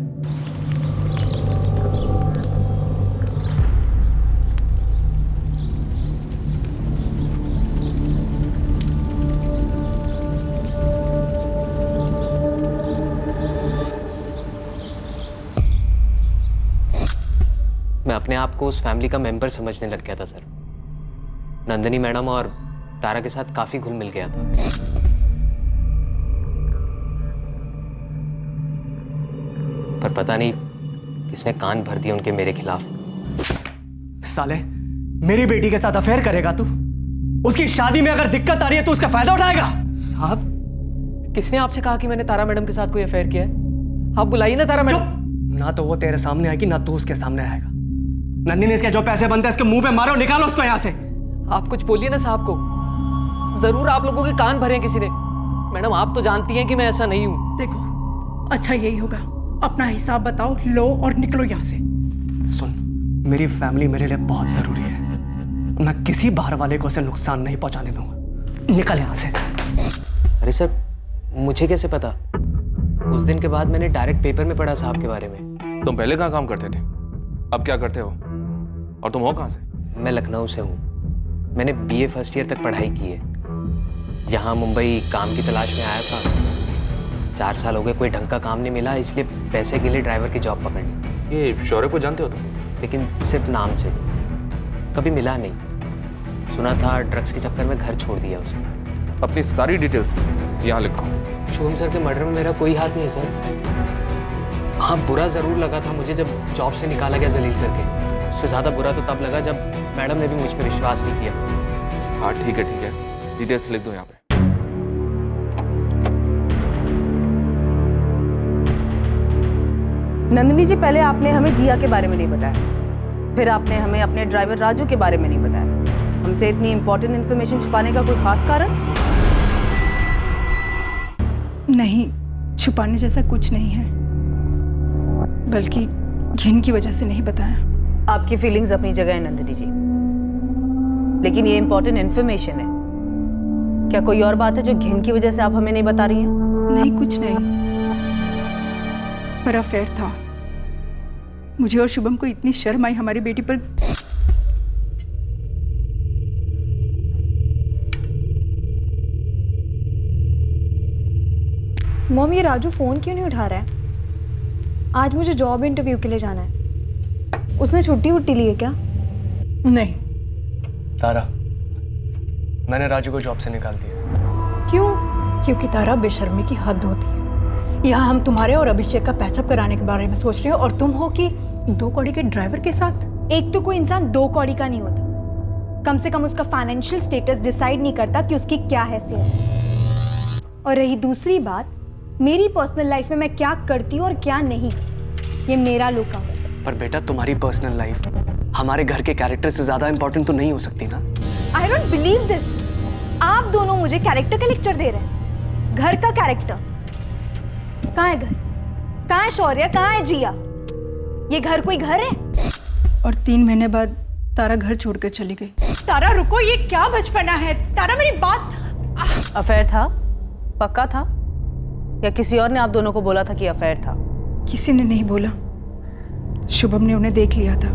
[SPEAKER 16] मैं अपने आप को उस फैमिली का मेंबर समझने लग गया था सर। नंदिनी मैडम और तारा के साथ काफी घुल मिल गया था। पर पता नहीं किसने कान भर दिए उनके मेरे खिलाफ।
[SPEAKER 2] साले, मेरी बेटी के साथ अफेयर करेगा तू? उसकी शादी में अगर दिक्कत आ रही है तो उसका फायदा उठाएगा?
[SPEAKER 16] साहब, किसने आपसे कहा कि मैंने तारा मैडम के साथ कोई अफेयर किया है? आप बुलाइए ना तारा मैडम।
[SPEAKER 2] ना तो वो तेरे सामने आएगी, ना तू उसके सामने आएगा। नंदिनी, इसके जो पैसे बनते हैं इसके मुंह पे मारो, निकालो उसको यहाँ से।
[SPEAKER 16] आप कुछ बोलिए ना साहब को, जरूर आप लोगों के कान भरे किसी ने। मैडम, आप तो जानती हैं कि मैं ऐसा नहीं हूं।
[SPEAKER 3] देखो, अच्छा यही होगा, अपना हिसाब बताओ, लो और निकलो यहाँ से।
[SPEAKER 2] सुन, मेरी फैमिली मेरे लिए बहुत जरूरी है। मैं किसी बाहर वाले को उसे नुकसान नहीं पहुंचाने दूंगा। निकल यहाँ से।
[SPEAKER 16] अरे सर, मुझे कैसे पता? उस दिन के बाद मैंने डायरेक्ट पेपर में पढ़ा साहब के बारे में।
[SPEAKER 9] तुम पहले कहाँ काम करते थे, अब क्या करते हो, और तुम हो कहाँ से?
[SPEAKER 16] मैं लखनऊ से हूँ। मैंने BA फर्स्ट ईयर तक पढ़ाई की है। यहाँ मुंबई काम की तलाश में आया था। 4 साल हो गए, कोई ढंग का काम नहीं मिला, इसलिए पैसे के लिए ड्राइवर की जॉब पकड़ ली।
[SPEAKER 9] ये शौर्य को जानते हो तुम?
[SPEAKER 16] लेकिन सिर्फ नाम से, कभी मिला नहीं। सुना था ड्रग्स के चक्कर में घर छोड़ दिया उसने।
[SPEAKER 9] अपनी सारी डिटेल्स यहाँ लिखो।
[SPEAKER 16] शुभम सर के मर्डर में मेरा कोई हाथ नहीं है सर। हाँ, बुरा ज़रूर लगा था मुझे जब जॉब से निकाला गया जलील करके। उससे ज़्यादा बुरा तो तब लगा जब मैडम ने भी मुझ पर विश्वास नहीं किया।
[SPEAKER 9] हाँ ठीक है, डिटेल्स लिख दो यहाँ पे।
[SPEAKER 10] नंदिनी जी, पहले आपने हमें जिया के बारे में नहीं बताया, फिर आपने हमें अपने ड्राइवर राजू के बारे में नहीं बताया। हमसे इतनी इंपॉर्टेंट इन्फॉर्मेशन छुपाने का कोई खास कारण?
[SPEAKER 3] नहीं, छुपाने जैसा कुछ नहीं है, बल्कि घिन की वजह से नहीं बताया।
[SPEAKER 10] आपकी फीलिंग्स अपनी जगह है नंदिनी जी, लेकिन ये इंपॉर्टेंट इन्फॉर्मेशन है। क्या कोई और बात है जो घिन की वजह से आप हमें नहीं बता रही हैं?
[SPEAKER 3] नहीं, कुछ नहीं, पर अफेयर था। मुझे और शुभम को इतनी शर्म आई हमारी बेटी पर।
[SPEAKER 5] मॉम, ये राजू फोन क्यों नहीं उठा रहा है? आज मुझे जॉब इंटरव्यू के लिए जाना है। उसने छुट्टी वुट्टी ली है क्या?
[SPEAKER 3] नहीं।
[SPEAKER 2] तारा, मैंने राजू को जॉब से निकाल दिया।
[SPEAKER 3] क्यों? क्योंकि तारा, बेशर्मी की हद होती है। यहाँ हम तुम्हारे और अभिषेक का पैचअप कराने के बारे में सोच रहे हो, और तुम हो कि 2 कौड़ी के ड्राइवर के साथ।
[SPEAKER 5] एक तो कोई इंसान 2 कौड़ी का नहीं होता, कम से कम उसका फाइनेंशियल स्टेटस डिसाइड नहीं करता कि उसकी क्या हैसियत है। और रही दूसरी बात, मेरी पर्सनल लाइफ में मैं क्या करती हूँ और क्या नहीं, ये मेरा लुक आउट।
[SPEAKER 2] पर बेटा, तुम्हारी पर्सनल लाइफ हमारे घर के कैरेक्टर से ज्यादा इंपॉर्टेंट तो नहीं हो सकती ना।
[SPEAKER 5] I don't believe this. आप दोनों मुझे कैरेक्टर का लेक्चर दे रहे हैं। घर का कैरेक्टर कहाँ है? घर कहाँ है? शौर्य कहाँ है? जिया, ये घर कोई घर है?
[SPEAKER 3] और 3 महीने बाद तारा घर छोड़कर चली गई।
[SPEAKER 11] तारा रुको, ये क्या बचपना है? तारा मेरी बात।
[SPEAKER 10] अफेयर था? पक्का था? या किसी और ने आप दोनों को बोला था कि अफेयर था?
[SPEAKER 3] किसी ने नहीं बोला, शुभम ने उन्हें देख लिया था।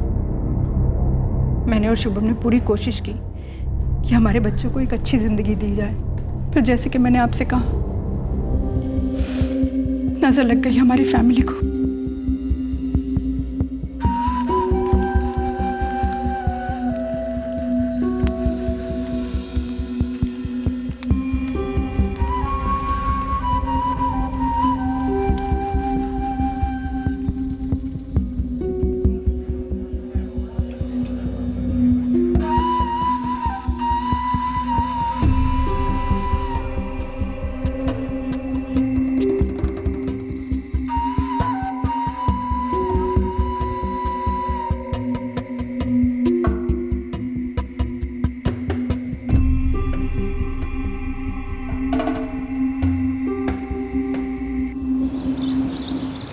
[SPEAKER 3] मैंने और शुभम ने पूरी कोशिश की कि हमारे बच्चों को एक अच्छी जिंदगी दी जाए, फिर जैसे कि मैंने आपसे कहा, नजर लग गई हमारी फैमिली को।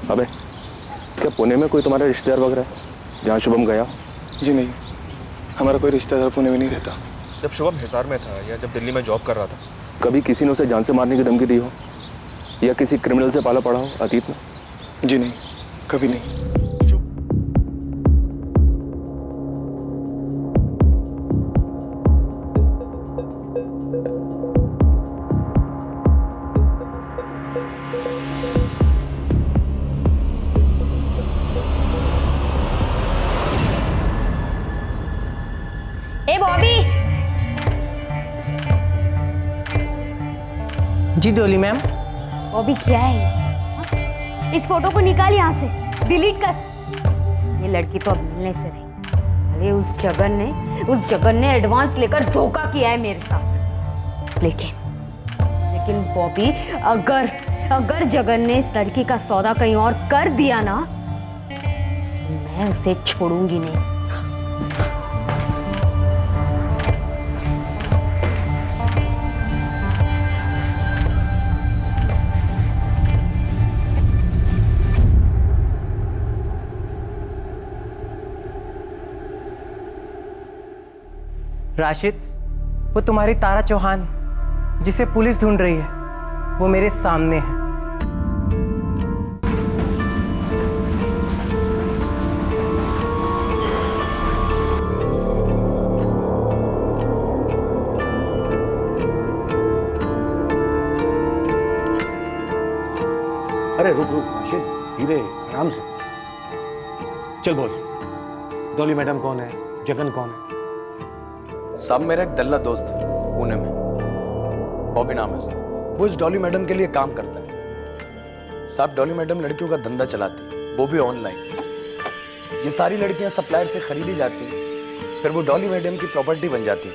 [SPEAKER 9] अबे, क्या पुणे में कोई तुम्हारा रिश्तेदार वगैरह है जहाँ शुभम गया?
[SPEAKER 6] जी नहीं, हमारा कोई रिश्तेदार पुणे में नहीं रहता।
[SPEAKER 9] जब शुभम हिसार में था या जब दिल्ली में जॉब कर रहा था, कभी किसी ने उसे जान से मारने की धमकी दी हो या किसी क्रिमिनल से पाला पड़ा हो अतीत में?
[SPEAKER 6] जी नहीं, कभी नहीं।
[SPEAKER 5] ए बॉबी।
[SPEAKER 17] जी डोली मैम।
[SPEAKER 5] बॉबी क्या है? इस फोटो को निकाल यहाँ से, डिलीट कर। ये लड़की तो अब मिलने से रही। अरे उस जगन ने एडवांस लेकर धोखा किया है मेरे साथ। लेकिन बॉबी, अगर जगन ने इस लड़की का सौदा कहीं और कर दिया ना, मैं उसे छोड़ूंगी नहीं।
[SPEAKER 17] राशिद, वो तुम्हारी तारा चौहान जिसे पुलिस ढूंढ रही है, वो मेरे सामने है।
[SPEAKER 12] अरे रुक राशिद, धीरे, आराम से। चल बोल, डॉली मैडम कौन है? जगन कौन है?
[SPEAKER 15] साहब, मेरा एक दल्ला दोस्त है पुणे में, बॉबी नाम है उसका। वो इस डॉली मैडम के लिए काम करता है। साहब, डॉली मैडम लड़कियों का धंधा चलाती है, वो भी ऑनलाइन। ये सारी लड़कियां सप्लायर से खरीदी जाती हैं, फिर वो डॉली मैडम की प्रॉपर्टी बन जाती है।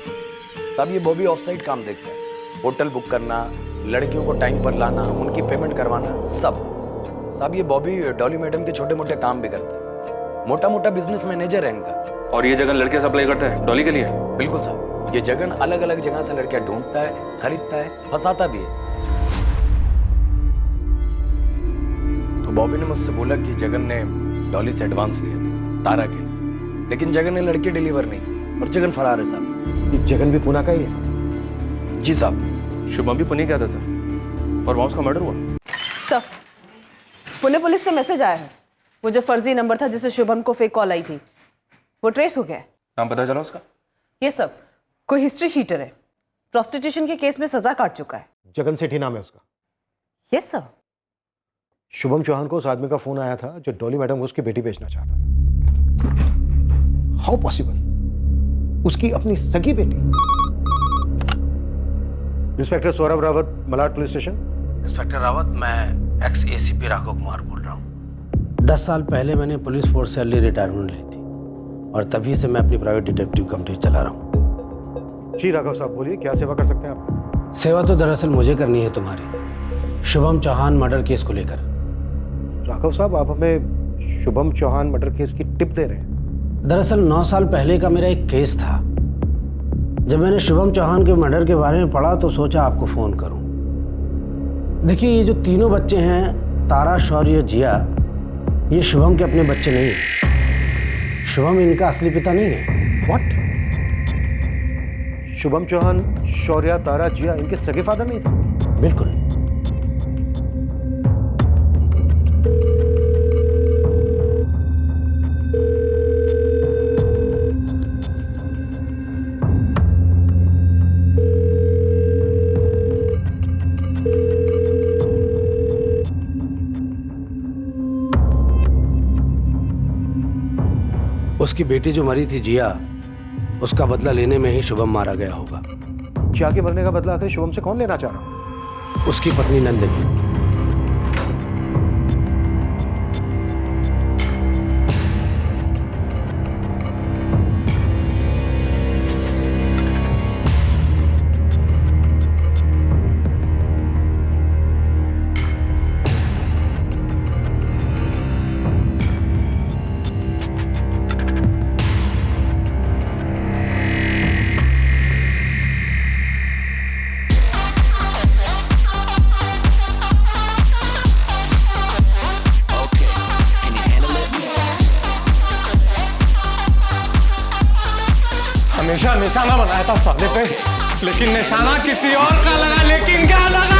[SPEAKER 15] साहब, ये बॉबी ऑफ साइड काम देखता है, होटल बुक करना, लड़कियों को टाइम पर लाना, उनकी पेमेंट करवाना, सब। साहब, ये बॉबी डॉली मैडम के छोटे मोटे काम भी करता है, मोटा मोटा बिजनेस मैनेजर है इनका।
[SPEAKER 9] और ये जगन लड़कियां सप्लाई करता है डॉली के लिए?
[SPEAKER 15] बिल्कुल साहब, ये जगन अलग अलग जगह से लड़कियां ढूंढता है, खरीदता है, फंसाता भी है। तो बॉबी ने मुझसे बोला कि जगन ने डॉली से एडवांस लिया था तारा के लिए, लेकिन जगन ने लड़की डिलीवर नहीं की और जगन फरार है साहब।
[SPEAKER 12] ये जगन भी पुणे का ही है?
[SPEAKER 15] जी साहब।
[SPEAKER 9] शुभम भी पुणे गया था सर, और वहां उसका मर्डर हुआ।
[SPEAKER 10] सर, पुणे पुलिस से मैसेज आया है। वो जो फर्जी नंबर था जिसे शुभम को फेक कॉल आई थी, वो ट्रेस हो गया है।
[SPEAKER 9] नाम पता चला उसका?
[SPEAKER 10] ये सब कोई हिस्ट्री शीटर है, प्रोस्टिट्यूशन के केस में सजा काट चुका है।
[SPEAKER 12] जगन सेठी नाम है उसका?
[SPEAKER 10] Yes sir.
[SPEAKER 12] शुभम चौहान को उस आदमी का फोन आया था जो डॉली मैडम को उसकी बेटी बेचना चाहता था। How possible? उसकी अपनी सगी बेटी? Inspector Saurabh Rawat, Malad police station.
[SPEAKER 18] Inspector Rawat, मैं एक्स एसीपी राघव कुमार बोल रहा हूँ। 10 साल पहले मैंने पुलिस फोर्स से अर्ली रिटायरमेंट ली थी और तभी से मैं अपनी प्राइवेट डिटेक्टिव कंपनी चला रहा हूँ।
[SPEAKER 12] जी राघव साहब, बोलिए, क्या सेवा कर सकते हैं आप?
[SPEAKER 18] सेवा तो दरअसल मुझे करनी है तुम्हारी, शुभम चौहान मर्डर केस को लेकर।
[SPEAKER 12] राघव साहब, आप हमें शुभम चौहान मर्डर केस की टिप दे रहे हैं?
[SPEAKER 18] दरअसल 9 साल पहले का मेरा एक केस था जब मैंने शुभम चौहान के मर्डर के बारे में पढ़ा तो सोचा आपको फ़ोन करूं। देखिए, ये जो तीनों बच्चे हैं, तारा, शौर्य, जिया, ये शुभम के अपने बच्चे नहीं हैं। शुभम इनका असली पिता नहीं है।
[SPEAKER 12] व्हाट? शुभम चौहान, शौर्य, तारा, जिया इनके सगे फादर नहीं थे?
[SPEAKER 18] बिल्कुल। उसकी बेटी जो मरी थी जिया, उसका बदला लेने में ही शुभम मारा गया होगा।
[SPEAKER 12] जिया के मरने का बदला आखिर शुभम से कौन लेना चाह रहा?
[SPEAKER 18] उसकी पत्नी नंदिनी।
[SPEAKER 6] हमेशा निशाना बनाया था साले पे, लेकिन निशाना किसी और का लगा। लेकिन क्या लगा?